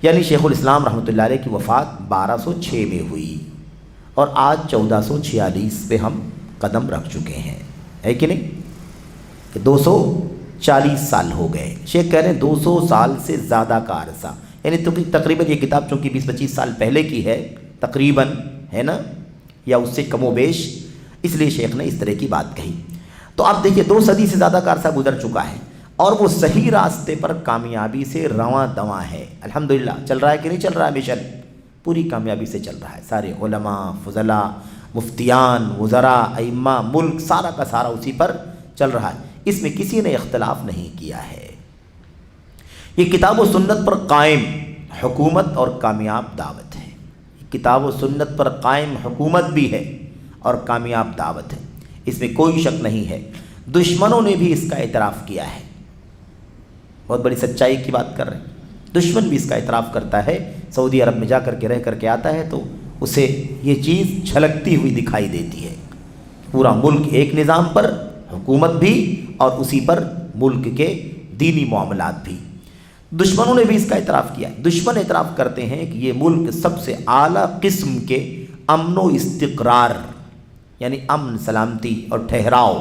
یعنی شیخ الاسلام رحمۃ اللہ علیہ کی وفات 1206 میں ہوئی اور آج 1446 پہ ہم قدم رکھ چکے ہیں، ہے کہ نہیں؟ کہ 240 سال ہو گئے۔ شیخ کہہ رہے ہیں 200 سال سے زیادہ کا عرصہ، یعنی تقریباً یہ کتاب چونکہ 20-25 سال پہلے کی ہے تقریباً، یا اس سے کم و بیش، اس لیے شیخ نے اس طرح کی بات کہی۔ تو آپ دیکھیے 2 صدی سے زیادہ کا عرصہ گزر چکا ہے اور وہ صحیح راستے پر کامیابی سے رواں دواں ہے، الحمدللہ۔ چل رہا ہے کہ نہیں چل رہا ہے؟ مشن پوری کامیابی سے چل رہا ہے، سارے علماء، فضلاء، مفتیان، وزراء، ائمہ، ملک سارا کا سارا اسی پر چل رہا ہے، اس میں کسی نے اختلاف نہیں کیا ہے۔ یہ کتاب و سنت پر قائم حکومت اور کامیاب دعوت ہے، کتاب و سنت پر قائم حکومت بھی ہے اور کامیاب دعوت ہے، اس میں کوئی شک نہیں ہے۔ دشمنوں نے بھی اس کا اعتراف کیا ہے، بہت بڑی سچائی کی بات کر رہے ہیں، دشمن بھی اس کا اعتراف کرتا ہے، سعودی عرب میں جا کر کے رہ کر کے آتا ہے تو اسے یہ چیز جھلکتی ہوئی دکھائی دیتی ہے، پورا ملک ایک نظام پر، حکومت بھی، اور اسی پر ملک کے دینی معاملات بھی۔ دشمنوں نے بھی اس کا اعتراف کیا ہے، دشمن اعتراف کرتے ہیں کہ یہ ملک سب سے اعلیٰ قسم کے امن و استقرار، یعنی امن، سلامتی اور ٹھہراؤ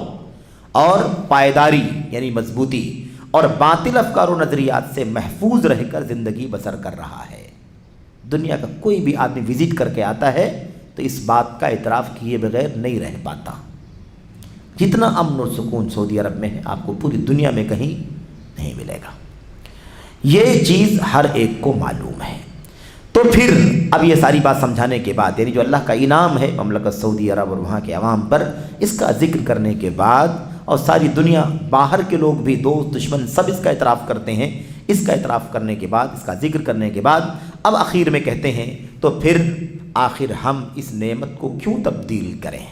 اور پائیداری یعنی مضبوطی اور باطل افکار و نظریات سے محفوظ رہ کر زندگی بسر کر رہا ہے۔ دنیا کا کوئی بھی آدمی وزٹ کر کے آتا ہے تو اس بات کا اعتراف کیے بغیر نہیں رہ پاتا۔ جتنا امن اور سکون سعودی عرب میں ہے آپ کو پوری دنیا میں کہیں نہیں ملے گا، یہ چیز ہر ایک کو معلوم ہے۔ تو پھر اب یہ ساری بات سمجھانے کے بعد، یعنی جو اللہ کا انعام ہے مملکت سعودی عرب اور وہاں کے عوام پر، اس کا ذکر کرنے کے بعد، اور ساری دنیا، باہر کے لوگ بھی، دوست دشمن سب اس کا اعتراف کرتے ہیں، اس کا اعتراف کرنے کے بعد، اس کا ذکر کرنے کے بعد، اب آخر میں کہتے ہیں تو پھر آخر ہم اس نعمت کو کیوں تبدیل کریں؟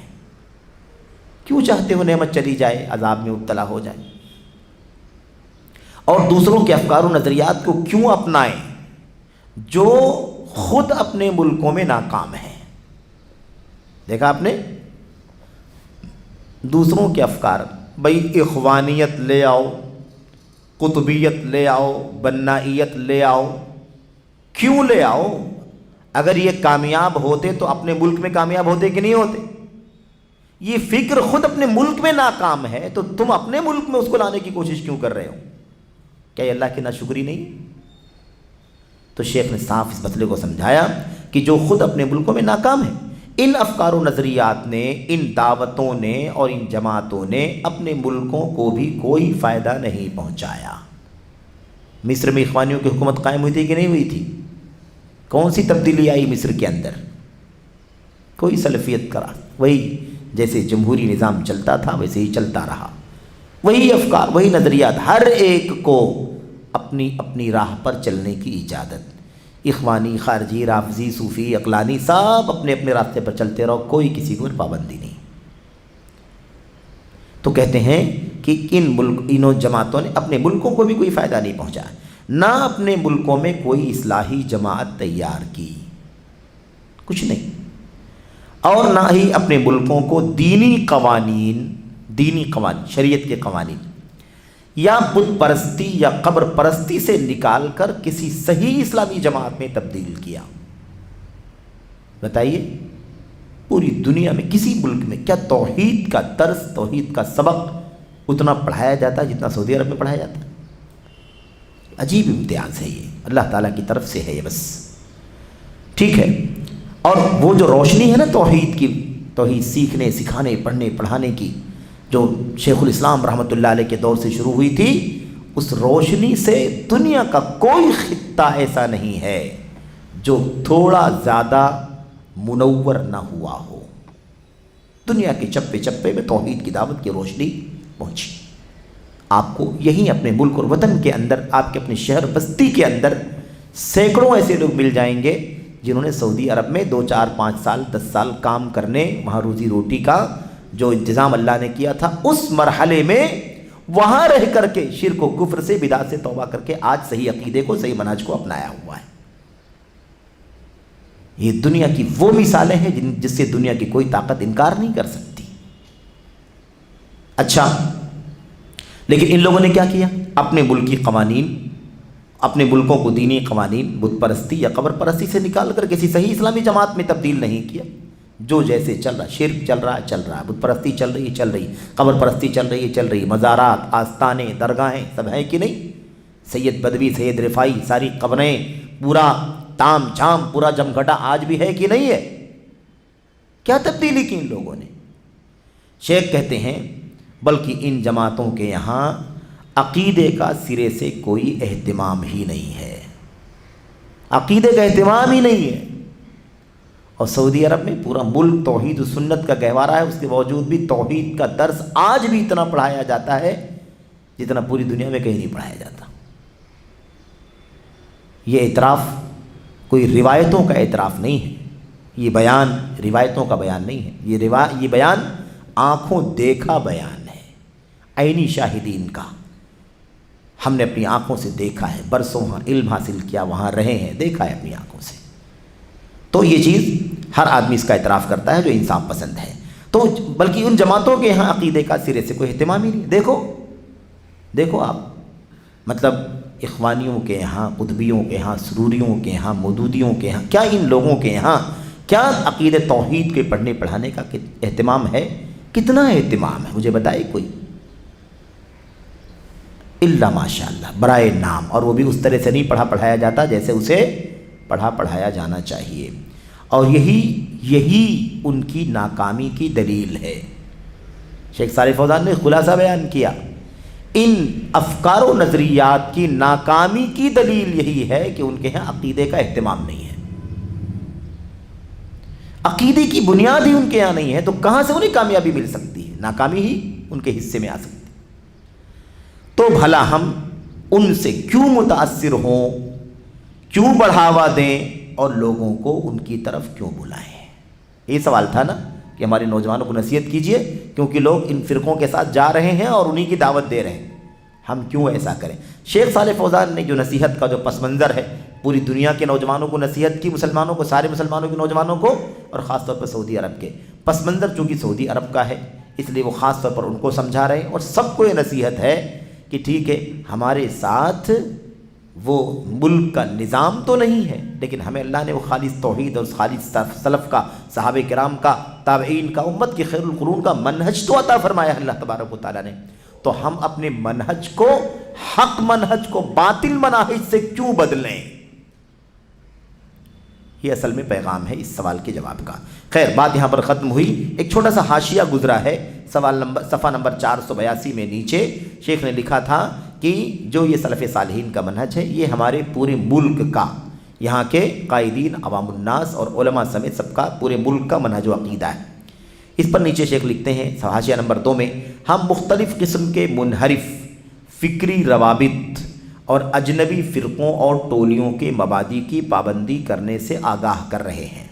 کیوں چاہتے ہو نعمت چلی جائے، عذاب میں مبتلا ہو جائے؟ اور دوسروں کے افکار و نظریات کو کیوں اپنائیں جو خود اپنے ملکوں میں ناکام ہیں؟ دیکھا آپ نے، دوسروں کے افکار، بھئی اخوانیت لے آؤ، قطبیت لے آؤ، بنائیت لے آؤ، کیوں لے آؤ؟ اگر یہ کامیاب ہوتے تو اپنے ملک میں کامیاب ہوتے کہ نہیں ہوتے؟ یہ فکر خود اپنے ملک میں ناکام ہے تو تم اپنے ملک میں اس کو لانے کی کوشش کیوں کر رہے ہو؟ کیا یہ اللہ کی ناشکری نہیں؟ تو شیخ نے صاف اس مسئلے کو سمجھایا کہ جو خود اپنے ملکوں میں ناکام ہے، ان افکار و نظریات نے، ان دعوتوں نے اور ان جماعتوں نے اپنے ملکوں کو بھی کوئی فائدہ نہیں پہنچایا، مصر میں اخوانیوں کی حکومت قائم ہوئی تھی کہ نہیں ہوئی تھی؟ کون سی تبدیلی آئی مصر کے اندر؟ کوئی سلفیت کرا، وہی جیسے جمہوری نظام چلتا تھا ویسے ہی چلتا رہا، وہی افکار، وہی نظریات، ہر ایک کو اپنی اپنی راہ پر چلنے کی اجازت۔ اخوانی، خارجی، رافضی، صوفی، عقلانی، سب اپنے اپنے راستے پر چلتے رہو، کوئی کسی کو پابندی نہیں۔ تو کہتے ہیں کہ انہوں جماعتوں نے اپنے ملکوں کو بھی کوئی فائدہ نہیں پہنچا، نہ اپنے ملکوں میں کوئی اصلاحی جماعت تیار کی، کچھ نہیں، اور نہ ہی اپنے ملکوں کو دینی قوانین، شریعت کے قوانین یا بت پرستی یا قبر پرستی سے نکال کر کسی صحیح اسلامی جماعت میں تبدیل کیا۔ بتائیے پوری دنیا میں کسی ملک میں کیا توحید کا درس، توحید کا سبق اتنا پڑھایا جاتا ہے جتنا سعودی عرب میں پڑھایا جاتا ہے؟ عجیب امتیاز ہے یہ، اللہ تعالیٰ کی طرف سے ہے یہ بس، ٹھیک ہے۔ اور وہ جو روشنی ہے نا توحید کی، توحید سیکھنے، سکھانے، پڑھنے، پڑھانے کی، جو شیخ الاسلام رحمۃ اللہ علیہ کے دور سے شروع ہوئی تھی، اس روشنی سے دنیا کا کوئی خطہ ایسا نہیں ہے جو تھوڑا زیادہ منور نہ ہوا ہو۔ دنیا کے چپے چپے میں توحید کی دعوت کی روشنی پہنچی۔ آپ کو یہیں اپنے ملک اور وطن کے اندر، آپ کے اپنے شہر بستی کے اندر سینکڑوں ایسے لوگ مل جائیں گے جنہوں نے سعودی عرب میں 2 4 5 سال 10 سال کام کرنے، وہاں روزی روٹی کا جو انتظام اللہ نے کیا تھا، اس مرحلے میں وہاں رہ کر کے شرک و کفر سے، بدعت سے توبہ کر کے آج صحیح عقیدے کو، صحیح منہج کو اپنایا ہوا ہے۔ یہ دنیا کی وہ مثالیں ہیں جس سے دنیا کی کوئی طاقت انکار نہیں کر سکتی۔ اچھا، لیکن ان لوگوں نے کیا کیا؟ اپنے ملکی قوانین، اپنے ملکوں کو دینی قوانین بت پرستی یا قبر پرستی سے نکال کر کسی صحیح اسلامی جماعت میں تبدیل نہیں کیا۔ جو جیسے چل رہا، شرک چل رہا، بت پرستی چل رہی، قبر پرستی چل رہی، مزارات، آستانے، درگاہیں سب ہیں کہ نہیں؟ سید بدوی، سید رفاعی، ساری قبریں، پورا تام جھام، پورا جمگھٹا آج بھی ہے کہ نہیں ہے؟ کیا تبدیلی کی ان لوگوں نے؟ شیخ کہتے ہیں بلکہ ان جماعتوں کے یہاں عقیدے کا سرے سے کوئی اہتمام ہی نہیں ہے، عقیدے کا اہتمام ہی نہیں ہے۔ اور سعودی عرب میں پورا ملک توحید و سنت کا گہوارہ ہے، اس کے باوجود بھی توحید کا درس آج بھی اتنا پڑھایا جاتا ہے جتنا پوری دنیا میں کہیں نہیں پڑھایا جاتا۔ یہ اعتراف کوئی روایتوں کا اعتراف نہیں ہے، یہ بیان روایتوں کا بیان نہیں ہے، یہ بیان آنکھوں دیکھا بیان ہے، عینی شاہدین کا۔ ہم نے اپنی آنکھوں سے دیکھا ہے، برسوں علم حاصل کیا، وہاں رہے ہیں، دیکھا ہے اپنی آنکھوں سے۔ تو یہ چیز ہر آدمی اس کا اعتراف کرتا ہے جو انصاف پسند ہے۔ تو بلکہ ان جماعتوں کے یہاں عقیدے کا سرے سے کوئی اہتمام ہی نہیں۔ دیکھو آپ، مطلب اخوانیوں کے یہاں، قطبیوں کے یہاں، سروریوں کے یہاں، مودودیوں کے یہاں، کیا ان لوگوں کے یہاں کیا عقیدے توحید کے پڑھنے پڑھانے کا اہتمام ہے؟ کتنا اہتمام ہے مجھے بتائے کوئی؟ الا ماشاء اللہ، برائے نام، اور وہ بھی اس طرح سے نہیں پڑھایا جاتا جیسے اسے پڑھایا جانا چاہیے۔ اور یہی ان کی ناکامی کی دلیل ہے۔ شیخ صالح فوزان نے خلاصہ بیان کیا، ان افکار و نظریات کی ناکامی کی دلیل یہی ہے کہ ان کے یہاں عقیدے کا اہتمام نہیں ہے، عقیدے کی بنیاد ہی ان کے یہاں نہیں ہے، تو کہاں سے انہیں کامیابی مل سکتی ہے؟ ناکامی ہی ان کے حصے میں آ سکتی ہے۔ تو بھلا ہم ان سے کیوں متاثر ہوں، کیوں بڑھاوا دیں، اور لوگوں کو ان کی طرف کیوں بلائیں؟ یہ سوال تھا نا کہ ہمارے نوجوانوں کو نصیحت کیجئے، کیونکہ لوگ ان فرقوں کے ساتھ جا رہے ہیں اور انہی کی دعوت دے رہے ہیں، ہم کیوں ایسا کریں؟ شیخ صالح فوزان نے جو نصیحت کا جو پس منظر ہے، پوری دنیا کے نوجوانوں کو نصیحت کی، مسلمانوں کو، سارے مسلمانوں کے نوجوانوں کو، اور خاص طور پر سعودی عرب کے پس منظر چونکہ سعودی عرب کا ہے، اس لیے وہ خاص طور پر ان کو سمجھا رہے ہیں، اور سب کو یہ نصیحت ہے کہ ٹھیک ہے، ہمارے ساتھ وہ ملک کا نظام تو نہیں ہے، لیکن ہمیں اللہ نے وہ خالص توحید اور خالص سلف کا، صحابہ کرام کا، تابعین کا، امت کے خیر القرون کا منہج تو عطا فرمایا ہے اللہ تبارک و تعالیٰ نے، تو ہم اپنے منہج کو، حق منہج کو باطل مناہج سے کیوں بدلیں؟ یہ اصل میں پیغام ہے اس سوال کے جواب کا۔ خیر، بات یہاں پر ختم ہوئی، ایک چھوٹا سا حاشیہ گزرا ہے، صفحہ نمبر 482 میں نیچے شیخ نے لکھا تھا کہ جو یہ سلف صالحین کا منہج ہے یہ ہمارے پورے ملک کا، یہاں کے قائدین، عوام الناس اور علماء سمیت سب کا پورے ملک کا منہج و عقیدہ ہے۔ اس پر نیچے شیخ لکھتے ہیں حاشیہ نمبر 2 میں، ہم مختلف قسم کے منحرف فکری روابط اور اجنبی فرقوں اور ٹولیوں کے مبادی کی پابندی کرنے سے آگاہ کر رہے ہیں۔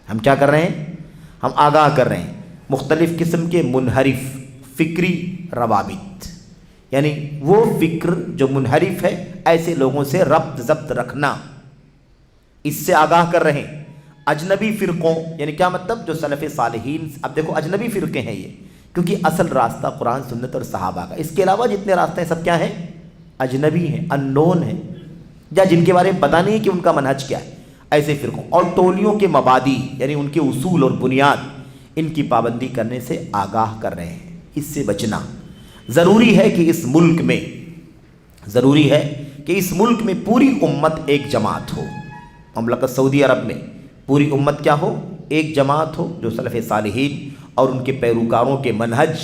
ہم کیا کر رہے ہیں؟ ہم آگاہ کر رہے ہیں مختلف قسم کے منحرف فکری روابط، یعنی وہ فکر جو منحرف ہے ایسے لوگوں سے ربط ضبط رکھنا، اس سے آگاہ کر رہے ہیں۔ اجنبی فرقوں یعنی کیا مطلب؟ جو سلف صالحین، اب دیکھو اجنبی فرقے ہیں یہ، کیونکہ اصل راستہ قرآن سنت اور صحابہ کا، اس کے علاوہ جتنے راستے ہیں سب کیا ہیں؟ اجنبی ہیں، ان نون ہیں، یا جن کے بارے میں پتہ نہیں کہ ان کا منہج کیا ہے، ایسے فرقوں اور ٹولیوں کے مبادی یعنی ان کے اصول اور بنیاد، ان کی پابندی کرنے سے آگاہ کر رہے ہیں، اس سے بچنا ضروری ہے کہ اس ملک میں پوری امت ایک جماعت ہو۔ مملکت سعودی عرب میں پوری امت کیا ہو؟ ایک جماعت ہو، جو سلف صالحین اور ان کے پیروکاروں کے منہج،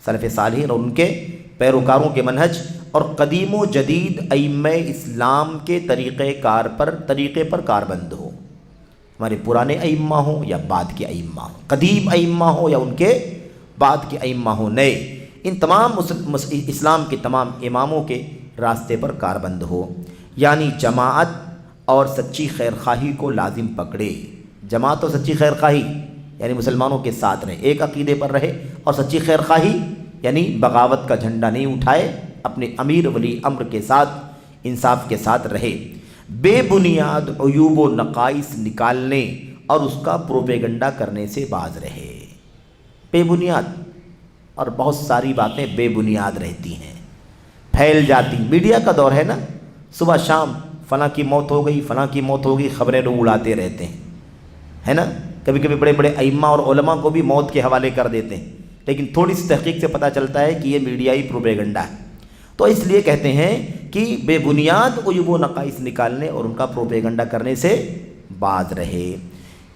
سلف صالحین اور ان کے پیروکاروں کے منہج اور قدیم و جدید ائمہ اسلام کے طریقے پر کاربند ہو۔ ہمارے پرانے ائمہ ہوں یا بعد کے ائمہ ہوں، قدیم ائمہ ہوں یا ان کے بعد کے ائمہ ہوں، نئے، ان تمام اسلام کے تمام اماموں کے راستے پر کاربند ہو، یعنی جماعت اور سچی خیر خواہی کو لازم پکڑے۔ جماعت اور سچی خیر خواہی یعنی مسلمانوں کے ساتھ رہے، ایک عقیدے پر رہے، اور سچی خیر خواہی یعنی بغاوت کا جھنڈا نہیں اٹھائے، اپنے امیر ولی امر کے ساتھ انصاف کے ساتھ رہے، بے بنیاد عیوب و نقائص نکالنے اور اس کا پروپیگنڈا کرنے سے باز رہے۔ بے بنیاد، اور بہت ساری باتیں بے بنیاد رہتی ہیں، پھیل جاتی، میڈیا کا دور ہے نا، صبح شام فلاں کی موت ہو گئی، فلاں کی موت ہو گئی، خبریں لوگ اڑاتے رہتے ہیں، ہے نا، کبھی کبھی بڑے بڑے ائمہ اور علماء کو بھی موت کے حوالے کر دیتے ہیں، لیکن تھوڑی سی تحقیق سے پتہ چلتا ہے کہ یہ میڈیائی پروپیگنڈا ہے۔ تو اس لیے کہتے ہیں کہ بے بنیاد عیوب و نقائص نکالنے اور ان کا پروپیگنڈا کرنے سے باز رہے۔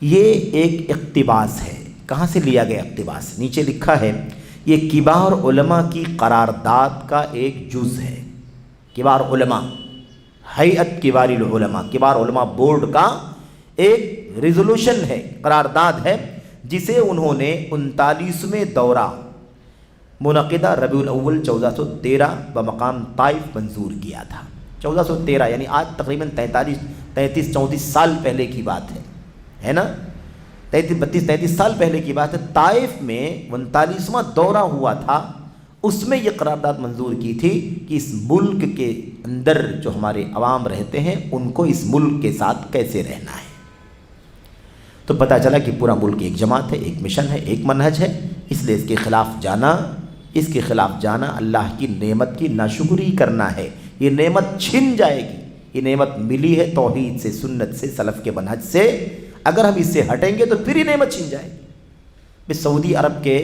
یہ ایک اقتباس ہے، کہاں سے لیا گیا اقتباس؟ نیچے لکھا ہے یہ کبار علماء کی قرارداد کا ایک جز ہے۔ کبار علماء، ہیئت کبار العلماء، کبار علماء بورڈ کا ایک ریزولوشن ہے، قرارداد ہے، جسے انہوں نے 39ویں دورہ منعقدہ ربیع الاول 1413 بمقام طائف منظور کیا تھا۔ 1413 یعنی آج تقریباً 33-34 سال پہلے کی بات ہے نا، 32-33 سال پہلے کی بات ہے۔ طائف میں 39واں دورہ ہوا تھا، اس میں یہ قرارداد منظور کی تھی کہ اس ملک کے اندر جو ہمارے عوام رہتے ہیں ان کو اس ملک کے ساتھ کیسے رہنا ہے۔ تو پتہ چلا کہ پورا ملک ایک جماعت ہے، ایک مشن ہے، ایک منہج ہے، اس لیے اس کے خلاف جانا اللہ کی نعمت کی ناشکری کرنا ہے۔ یہ نعمت چھن جائے گی، یہ نعمت ملی ہے توحید سے، سنت سے، سلف کے منہج سے، اگر ہم اس سے ہٹیں گے تو پھر یہ نعمت چھن جائے گی۔ سعودی عرب کے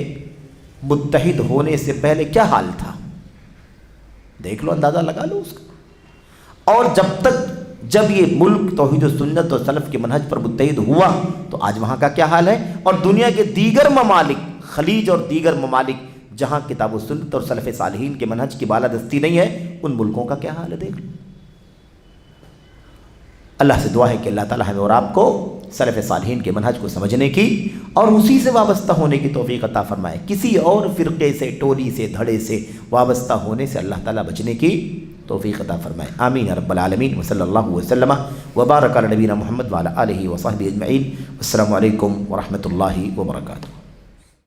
متحد ہونے سے پہلے کیا حال تھا؟ دیکھ لو، اندازہ لگا لو اس کا۔ اور جب یہ ملک توحید و سنت اور سلف کے منہج پر متحد ہوا تو آج وہاں کا کیا حال ہے؟ اور دنیا کے دیگر ممالک، خلیج اور دیگر ممالک جہاں کتاب و سنت اور سلف صالحین کے منہج کی بالادستی نہیں ہے، ان ملکوں کا کیا حال ہے دیکھ لو۔ اللہ سے دعا ہے کہ اللہ تعالیٰ ہمیں اور آپ کو سلف صالحین کے منہج کو سمجھنے کی اور اسی سے وابستہ ہونے کی توفیق عطا فرمائے۔ کسی اور فرقے سے، ٹولی سے، دھڑے سے وابستہ ہونے سے اللہ تعالیٰ بچنے کی توفیق عطا فرمائے۔ آمین رب العالمین۔ وصلی اللہ وسلم وبارک علی نبینا محمد وعلی آلہ وصحبہ اجمعین۔ السلام علیکم ورحمۃ اللہ وبرکاتہ۔